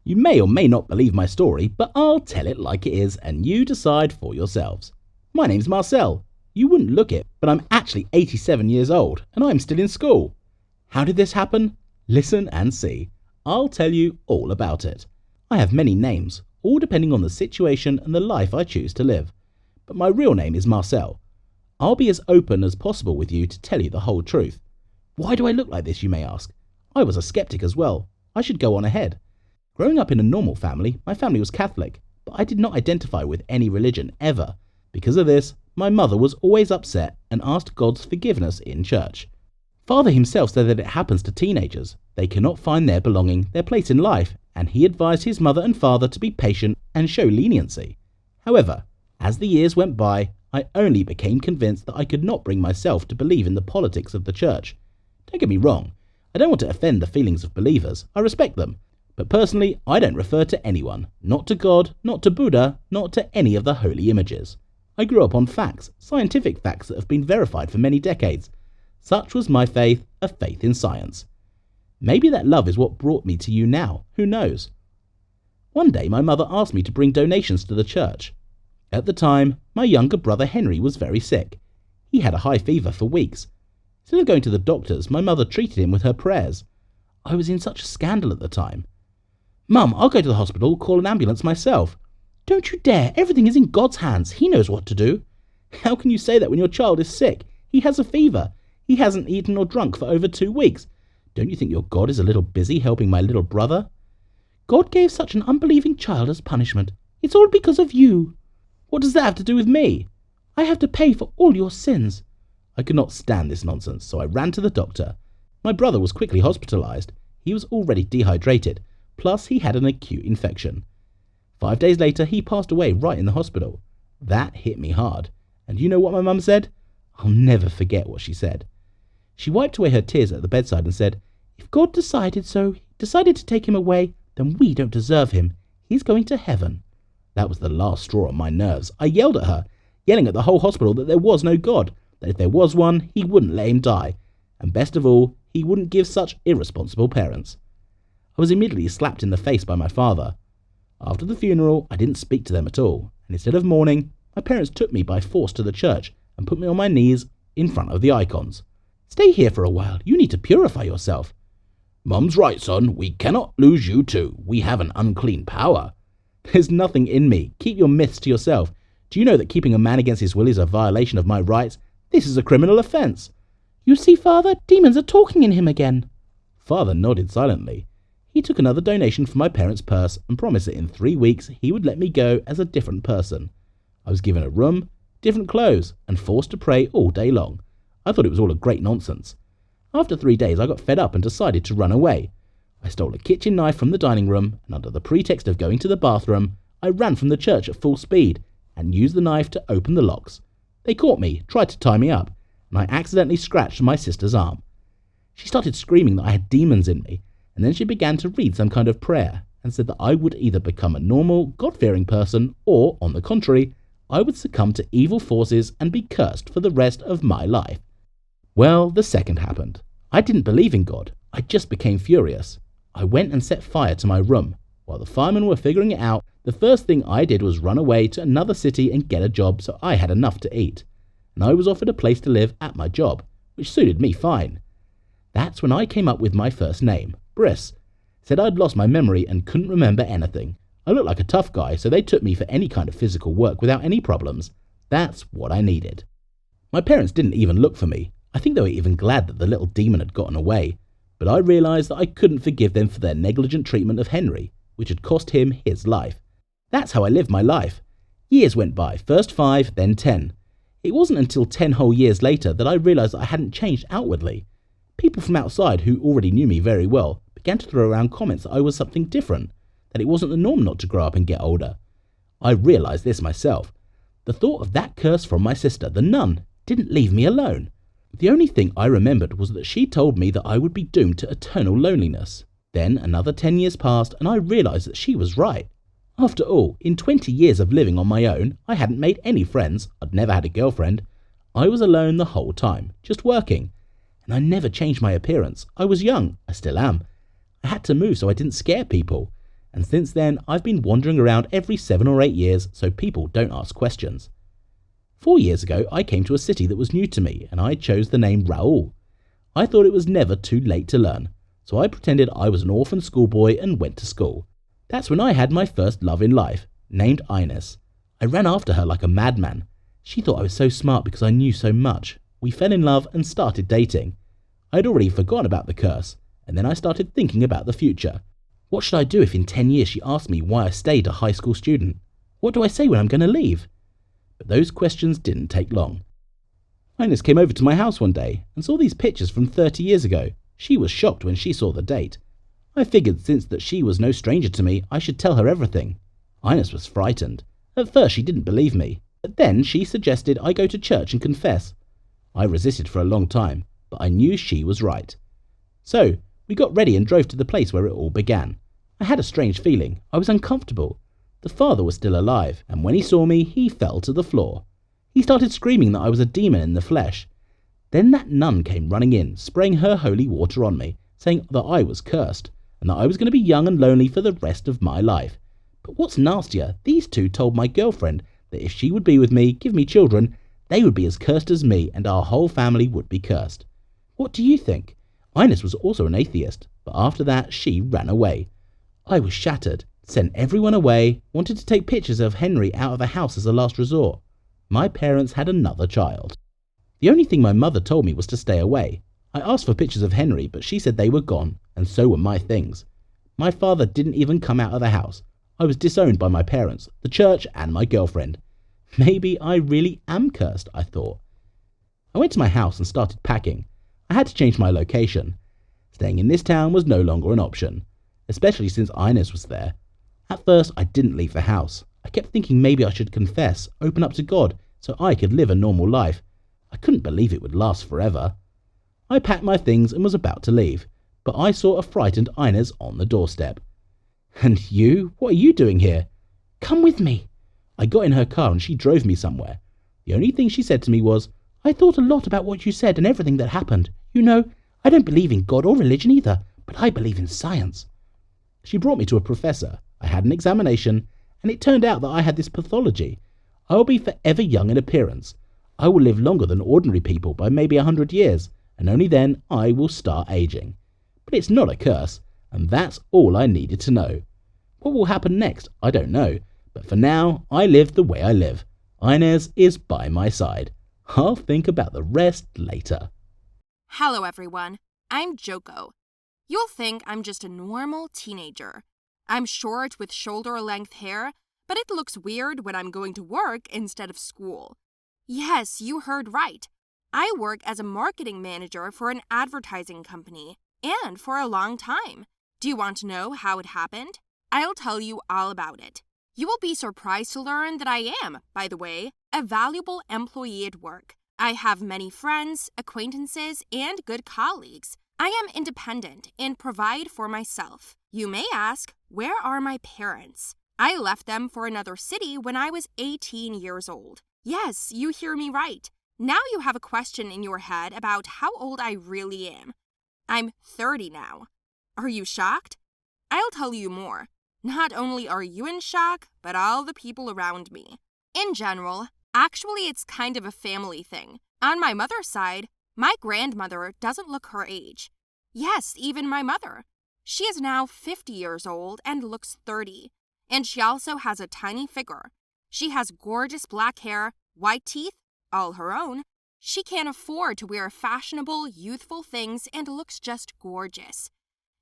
You may or may not believe my story, but I'll tell it like it is and you decide for yourselves. My name's Marcel. You wouldn't look it, but I'm actually 87 years old and I'm still in school. How did this happen? Listen and see. I'll tell you all about it. I have many names, all depending on the situation and the life I choose to live. But my real name is Marcel. I'll be as open as possible with you to tell you the whole truth. Why do I look like this, you may ask? I was a skeptic as well. I should go on ahead. Growing up in a normal family, my family was Catholic, but I did not identify with any religion ever. Because of this, my mother was always upset and asked God's forgiveness in church. Father himself said that it happens to teenagers. They cannot find their belonging, their place in life, and he advised his mother and father to be patient and show leniency. However, as the years went by, I only became convinced that I could not bring myself to believe in the politics of the church. Don't get me wrong, I don't want to offend the feelings of believers, I respect them. But personally, I don't refer to anyone, not to God, not to Buddha, not to any of the holy images. I grew up on facts, scientific facts that have been verified for many decades. Such was my faith, a faith in science. Maybe that love is what brought me to you now, who knows? One day my mother asked me to bring donations to the church. At the time, my younger brother Henry was very sick. He had a high fever for weeks. Instead of going to the doctors, my mother treated him with her prayers. I was in such a scandal at the time. Mum, I'll go to the hospital, call an ambulance myself. Don't you dare, everything is in God's hands, he knows what to do. How can you say that when your child is sick? He has a fever. He hasn't eaten or drunk for over 2 weeks. Don't you think your God is a little busy helping my little brother? God gave such an unbelieving child as punishment. It's all because of you. What does that have to do with me? I have to pay for all your sins. I could not stand this nonsense, so I ran to the doctor. My brother was quickly hospitalized. He was already dehydrated, plus he had an acute infection. 5 days later, he passed away right in the hospital. That hit me hard. And you know what my mum said? I'll never forget what she said. She wiped away her tears at the bedside and said, "If God decided to take him away, then we don't deserve him. He's going to heaven." That was the last straw on my nerves. I yelled at her, yelling at the whole hospital that there was no God, that if there was one, he wouldn't let him die, and best of all, he wouldn't give such irresponsible parents. I was immediately slapped in the face by my father. After the funeral, I didn't speak to them at all, and instead of mourning, my parents took me by force to the church and put me on my knees in front of the icons. "Stay here for a while, you need to purify yourself." "Mum's right, son, we cannot lose you too. We have an unclean power." "There's nothing in me. Keep your myths to yourself. Do you know that keeping a man against his will is a violation of my rights? This is a criminal offence." "You see, Father, demons are talking in him again." Father nodded silently. He took another donation from my parents' purse and promised that in 3 weeks he would let me go as a different person. I was given a room, different clothes, and forced to pray all day long. I thought it was all a great nonsense. After 3 days I got fed up and decided to run away. I stole a kitchen knife from the dining room, and under the pretext of going to the bathroom, I ran from the church at full speed and used the knife to open the locks. They caught me, tried to tie me up, and I accidentally scratched my sister's arm. She started screaming that I had demons in me, and then she began to read some kind of prayer and said that I would either become a normal, God-fearing person or, on the contrary, I would succumb to evil forces and be cursed for the rest of my life. Well, the second happened. I didn't believe in God. I just became furious. I went and set fire to my room. While the firemen were figuring it out, the first thing I did was run away to another city and get a job so I had enough to eat. And I was offered a place to live at my job, which suited me fine. That's when I came up with my first name, Briss. Said I'd lost my memory and couldn't remember anything. I looked like a tough guy, so they took me for any kind of physical work without any problems. That's what I needed. My parents didn't even look for me. I think they were even glad that the little demon had gotten away. But I realised that I couldn't forgive them for their negligent treatment of Henry, which had cost him his life. That's how I lived my life. Years went by, first 5, then 10. It wasn't until 10 whole years later that I realised that I hadn't changed outwardly. People from outside who already knew me very well began to throw around comments that I was something different, that it wasn't the norm not to grow up and get older. I realised this myself. The thought of that curse from my sister, the nun, didn't leave me alone. The only thing I remembered was that she told me that I would be doomed to eternal loneliness. Then another 10 years passed and I realised that she was right. After all, in 20 years of living on my own, I hadn't made any friends, I'd never had a girlfriend. I was alone the whole time, just working. And I never changed my appearance. I was young, I still am. I had to move so I didn't scare people. and since then I've been wandering around every 7 or 8 years so people don't ask questions. 4 years ago I came to a city that was new to me and I chose the name Raoul. I thought it was never too late to learn, so I pretended I was an orphan schoolboy and went to school. That's when I had my first love in life, named Ines. I ran after her like a madman. She thought I was so smart because I knew so much. We fell in love and started dating. I'd already forgotten about the curse, and then I started thinking about the future. What should I do if in 10 years she asked me why I stayed a high school student? What do I say when I'm going to leave? But those questions didn't take long. Ines came over to my house one day and saw these pictures from 30 years ago. She was shocked when she saw the date. I figured since that she was no stranger to me, I should tell her everything. Ines was frightened. At first she didn't believe me, but then she suggested I go to church and confess. I resisted for a long time, but I knew she was right. So, we got ready and drove to the place where it all began. I had a strange feeling. I was uncomfortable. The father was still alive, and when he saw me, he fell to the floor. He started screaming that I was a demon in the flesh. Then that nun came running in, spraying her holy water on me, saying that I was cursed, and that I was going to be young and lonely for the rest of my life. But what's nastier, these two told my girlfriend that if she would be with me, give me children, they would be as cursed as me and our whole family would be cursed. What do you think? Ines was also an atheist, but after that she ran away. I was shattered, sent everyone away, wanted to take pictures of Henry out of the house as a last resort. My parents had another child. The only thing my mother told me was to stay away. I asked for pictures of Henry, but she said they were gone, and so were my things. My father didn't even come out of the house. I was disowned by my parents, the church, and my girlfriend. Maybe I really am cursed, I thought. I went to my house and started packing. I had to change my location. Staying in this town was no longer an option, especially since Ines was there. At first, I didn't leave the house. I kept thinking maybe I should confess, open up to God, so I could live a normal life. I couldn't believe it would last forever. I packed my things and was about to leave, but I saw a frightened Ines on the doorstep. "And you? What are you doing here?" "Come with me." I got in her car and she drove me somewhere. The only thing she said to me was, "I thought a lot about what you said and everything that happened. You know, I don't believe in God or religion either, but I believe in science." She brought me to a professor. I had an examination, and it turned out that I had this pathology. I will be forever young in appearance. I will live longer than ordinary people by maybe 100 years, and only then I will start aging. But it's not a curse, and that's all I needed to know. What will happen next, I don't know, but for now, I live the way I live. Ines is by my side. I'll think about the rest later. Hello everyone, I'm Joko. You'll think I'm just a normal teenager. I'm short with shoulder-length hair, but it looks weird when I'm going to work instead of school. Yes, you heard right. I work as a marketing manager for an advertising company, and for a long time. Do you want to know how it happened? I'll tell you all about it. You will be surprised to learn that I am, by the way, a valuable employee at work. I have many friends, acquaintances, and good colleagues. I am independent and provide for myself. You may ask, where are my parents? I left them for another city when I was 18 years old. Yes, you hear me right. Now you have a question in your head about how old I really am. I'm 30 now. Are you shocked? I'll tell you more. Not only are you in shock, but all the people around me. In general, actually it's kind of a family thing. On my mother's side, my grandmother doesn't look her age. Yes, even my mother. She is now 50 years old and looks 30. And she also has a tiny figure. She has gorgeous black hair, white teeth, all her own. She can't afford to wear fashionable, youthful things and looks just gorgeous.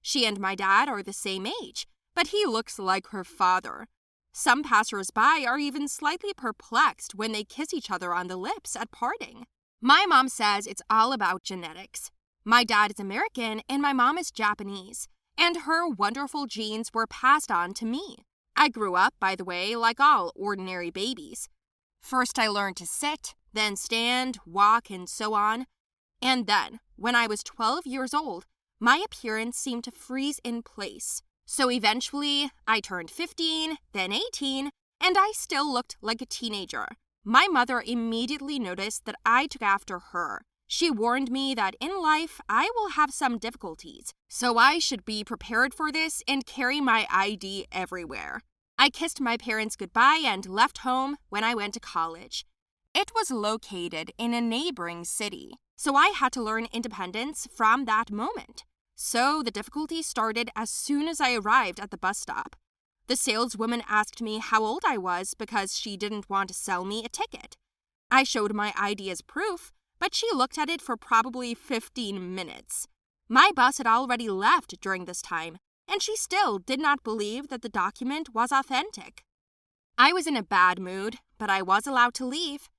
She and my dad are the same age, but he looks like her father. Some passers-by are even slightly perplexed when they kiss each other on the lips at parting. My mom says it's all about genetics. My dad is American and my mom is Japanese, and her wonderful genes were passed on to me. I grew up, by the way, like all ordinary babies. First I learned to sit, then stand, walk, and so on. And then, when I was 12 years old, my appearance seemed to freeze in place. So eventually, I turned 15, then 18, and I still looked like a teenager. My mother immediately noticed that I took after her. She warned me that in life I will have some difficulties, so I should be prepared for this and carry my ID everywhere. I kissed my parents goodbye and left home when I went to college. It was located in a neighboring city, so I had to learn independence from that moment. So the difficulty started as soon as I arrived at the bus stop. The saleswoman asked me how old I was because she didn't want to sell me a ticket. I showed my ID as proof, but she looked at it for probably 15 minutes. My bus had already left during this time, and she still did not believe that the document was authentic. I was in a bad mood, but I was allowed to leave.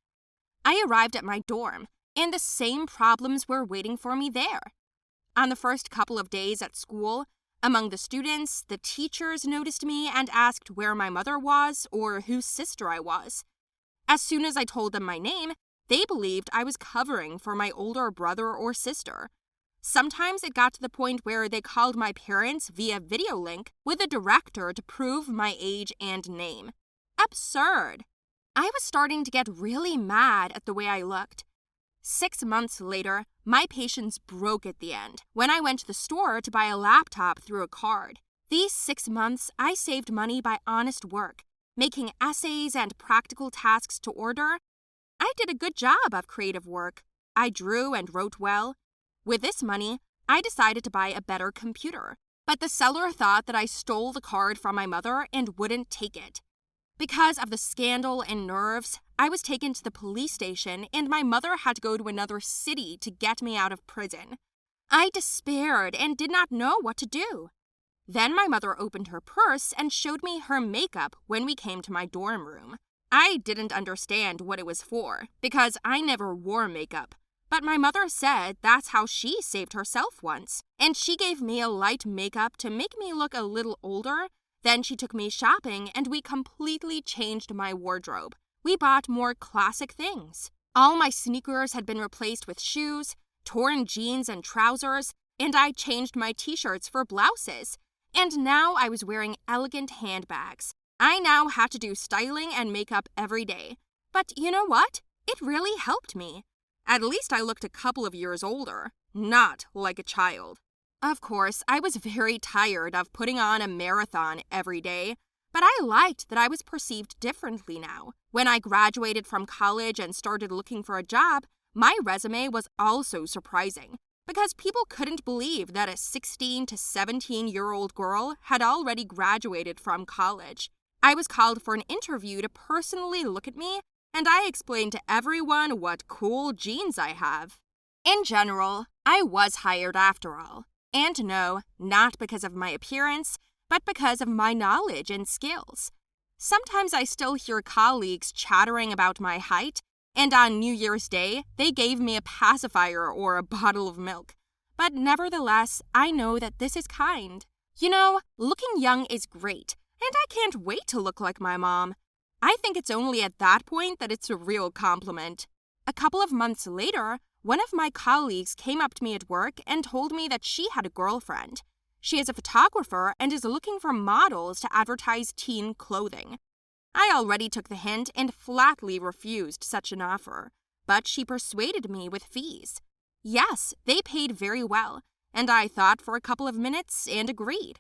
I arrived at my dorm, and the same problems were waiting for me there. On the first couple of days at school, among the students, the teachers noticed me and asked where my mother was or whose sister I was. As soon as I told them my name, they believed I was covering for my older brother or sister. Sometimes it got to the point where they called my parents via video link with a director to prove my age and name. Absurd! I was starting to get really mad at the way I looked. 6 months later, my patience broke at the end when I went to the store to buy a laptop through a card. These 6 months, I saved money by honest work, making essays and practical tasks to order. I did a good job of creative work. I drew and wrote well. With this money, I decided to buy a better computer. But the seller thought that I stole the card from my mother and wouldn't take it. Because of the scandal and nerves, I was taken to the police station and my mother had to go to another city to get me out of prison. I despaired and did not know what to do. Then my mother opened her purse and showed me her makeup when we came to my dorm room. I didn't understand what it was for because I never wore makeup. But my mother said that's how she saved herself once, and she gave me a light makeup to make me look a little older. Then she took me shopping and we completely changed my wardrobe. We bought more classic things. All my sneakers had been replaced with shoes, torn jeans and trousers, and I changed my t-shirts for blouses. And now I was wearing elegant handbags. I now had to do styling and makeup every day. But you know what? It really helped me. At least I looked a couple of years older, not like a child. Of course, I was very tired of putting on a marathon every day, but I liked that I was perceived differently now. When I graduated from college and started looking for a job, my resume was also surprising because people couldn't believe that a 16 to 17-year-old girl had already graduated from college. I was called for an interview to personally look at me, and I explained to everyone what cool genes I have. In general, I was hired after all. And no, not because of my appearance, but because of my knowledge and skills. Sometimes I still hear colleagues chattering about my height, and on New Year's Day, they gave me a pacifier or a bottle of milk. But nevertheless, I know that this is kind. You know, looking young is great, and I can't wait to look like my mom. I think it's only at that point that it's a real compliment. A couple of months later, one of my colleagues came up to me at work and told me that she had a girlfriend. She is a photographer and is looking for models to advertise teen clothing. I already took the hint and flatly refused such an offer, but she persuaded me with fees. Yes, they paid very well, and I thought for a couple of minutes and agreed.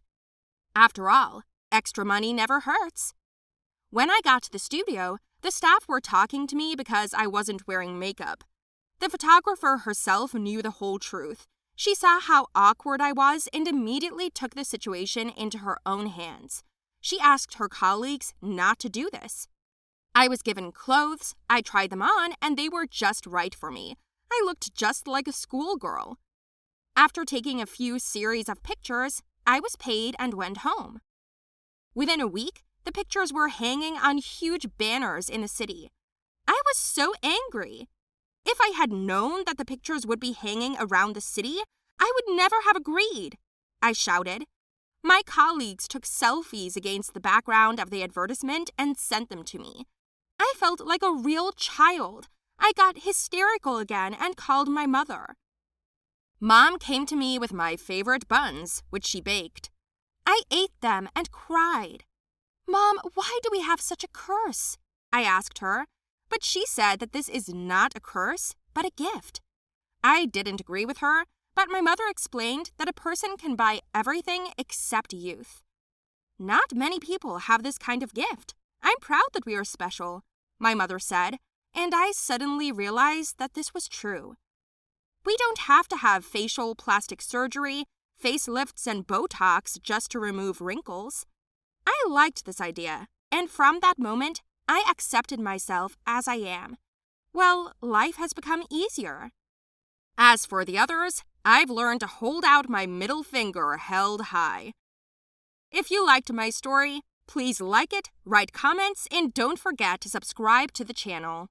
After all, extra money never hurts. When I got to the studio, the staff were talking to me because I wasn't wearing makeup. The photographer herself knew the whole truth. She saw how awkward I was and immediately took the situation into her own hands. She asked her colleagues not to do this. I was given clothes, I tried them on, and they were just right for me. I looked just like a schoolgirl. After taking a few series of pictures, I was paid and went home. Within a week, the pictures were hanging on huge banners in the city. I was so angry. If I had known that the pictures would be hanging around the city, I would never have agreed, I shouted. My colleagues took selfies against the background of the advertisement and sent them to me. I felt like a real child. I got hysterical again and called my mother. Mom came to me with my favorite buns, which she baked. I ate them and cried. Mom, why do we have such a curse? I asked her, but she said that this is not a curse, but a gift. I didn't agree with her, but my mother explained that a person can buy everything except youth. Not many people have this kind of gift. I'm proud that we are special, my mother said, and I suddenly realized that this was true. We don't have to have facial plastic surgery, facelifts, and Botox just to remove wrinkles. I liked this idea, and from that moment, I accepted myself as I am. Well, life has become easier. As for the others, I've learned to hold out my middle finger held high. If you liked my story, please like it, write comments, and don't forget to subscribe to the channel.